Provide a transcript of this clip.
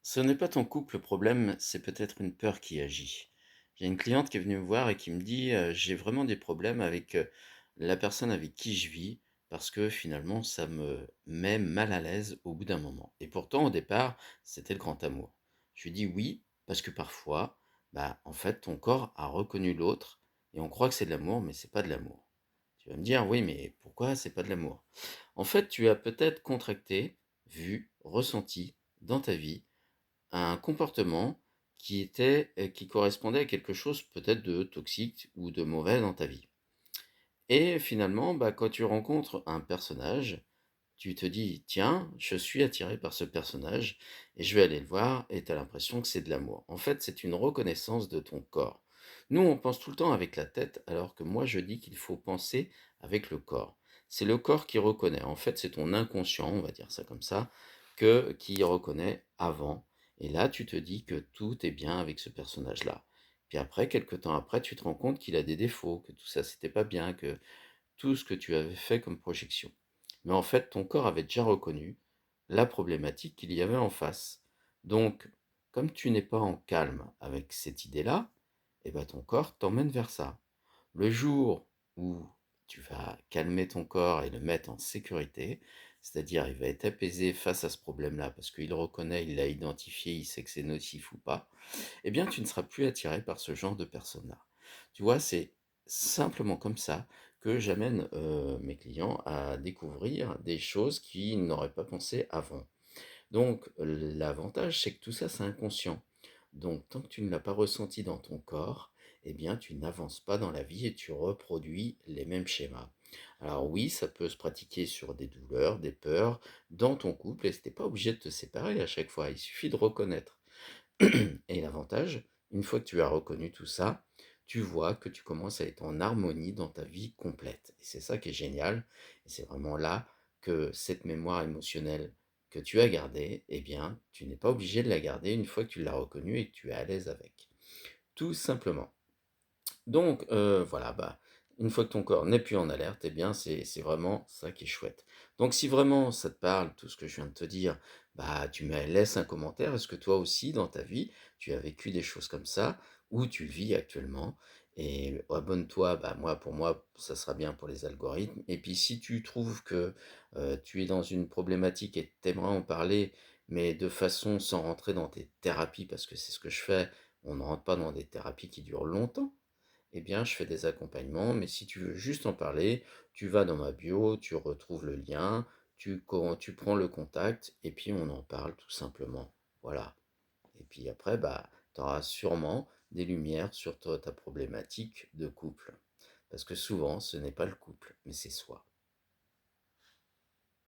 Ce n'est pas ton couple le problème, c'est peut-être une peur qui agit. J'ai une cliente qui est venue me voir et qui me dit, «J'ai vraiment des problèmes avec, la personne avec qui je vis parce que finalement ça me met mal à l'aise au bout d'un moment» et pourtant au départ, c'était le grand amour. Je lui dis: «Oui, parce que parfois, bah, en fait, ton corps a reconnu l'autre et on croit que c'est de l'amour, mais c'est pas de l'amour». Tu vas me dire: «Oui, mais pourquoi c'est pas de l'amour?» En fait, tu as peut-être contracté, vu, ressenti dans ta vie un comportement qui correspondait à quelque chose peut-être de toxique ou de mauvais dans ta vie. Et finalement, bah, quand tu rencontres un personnage, tu te dis: «Tiens, je suis attiré par ce personnage et je vais aller le voir» et tu as l'impression que c'est de l'amour. En fait, c'est une reconnaissance de ton corps. Nous, on pense tout le temps avec la tête, alors que moi, je dis qu'il faut penser avec le corps. C'est le corps qui reconnaît. En fait, c'est ton inconscient, on va dire ça comme ça, qui reconnaît avant. Et là, tu te dis que tout est bien avec ce personnage-là. Puis après, quelque temps après, tu te rends compte qu'il a des défauts, que tout ça, c'était pas bien, que tout ce que tu avais fait comme projection. Mais en fait, ton corps avait déjà reconnu la problématique qu'il y avait en face. Donc, comme tu n'es pas en calme avec cette idée-là, eh ben, ton corps t'emmène vers ça. Le jour où tu vas calmer ton corps et le mettre en sécurité, c'est-à-dire il va être apaisé face à ce problème-là parce qu'il reconnaît, il l'a identifié, il sait que c'est nocif ou pas, eh bien tu ne seras plus attiré par ce genre de personnes-là. Tu vois, c'est simplement comme ça que j'amène mes clients à découvrir des choses qu'ils n'auraient pas pensé avant. Donc l'avantage, c'est que tout ça, c'est inconscient. Donc tant que tu ne l'as pas ressenti dans ton corps, eh bien tu n'avances pas dans la vie et tu reproduis les mêmes schémas. Alors oui, ça peut se pratiquer sur des douleurs, des peurs, dans ton couple, et tu n'es pas obligé de te séparer à chaque fois, il suffit de reconnaître. Et l'avantage, une fois que tu as reconnu tout ça, tu vois que tu commences à être en harmonie dans ta vie complète. Et c'est ça qui est génial. Et c'est vraiment là que cette mémoire émotionnelle que tu as gardée, eh bien, tu n'es pas obligé de la garder une fois que tu l'as reconnue et que tu es à l'aise avec. Tout simplement. Donc, voilà, bah, une fois que ton corps n'est plus en alerte, eh bien, c'est vraiment ça qui est chouette. Donc si vraiment ça te parle, tout ce que je viens de te dire, bah, tu me laisses un commentaire. Est-ce que toi aussi, dans ta vie, tu as vécu des choses comme ça ou tu le vis actuellement? Et abonne-toi, bah, pour moi, ça sera bien pour les algorithmes. Et puis si tu trouves que, tu es dans une problématique et tu aimerais en parler, mais de façon sans rentrer dans tes thérapies, parce que c'est ce que je fais, on ne rentre pas dans des thérapies qui durent longtemps, eh bien, je fais des accompagnements, mais si tu veux juste en parler, tu vas dans ma bio, tu retrouves le lien, tu prends le contact et puis on en parle tout simplement. Voilà. Et puis après, bah, tu auras sûrement des lumières sur ta problématique de couple. Parce que souvent, ce n'est pas le couple, mais c'est soi.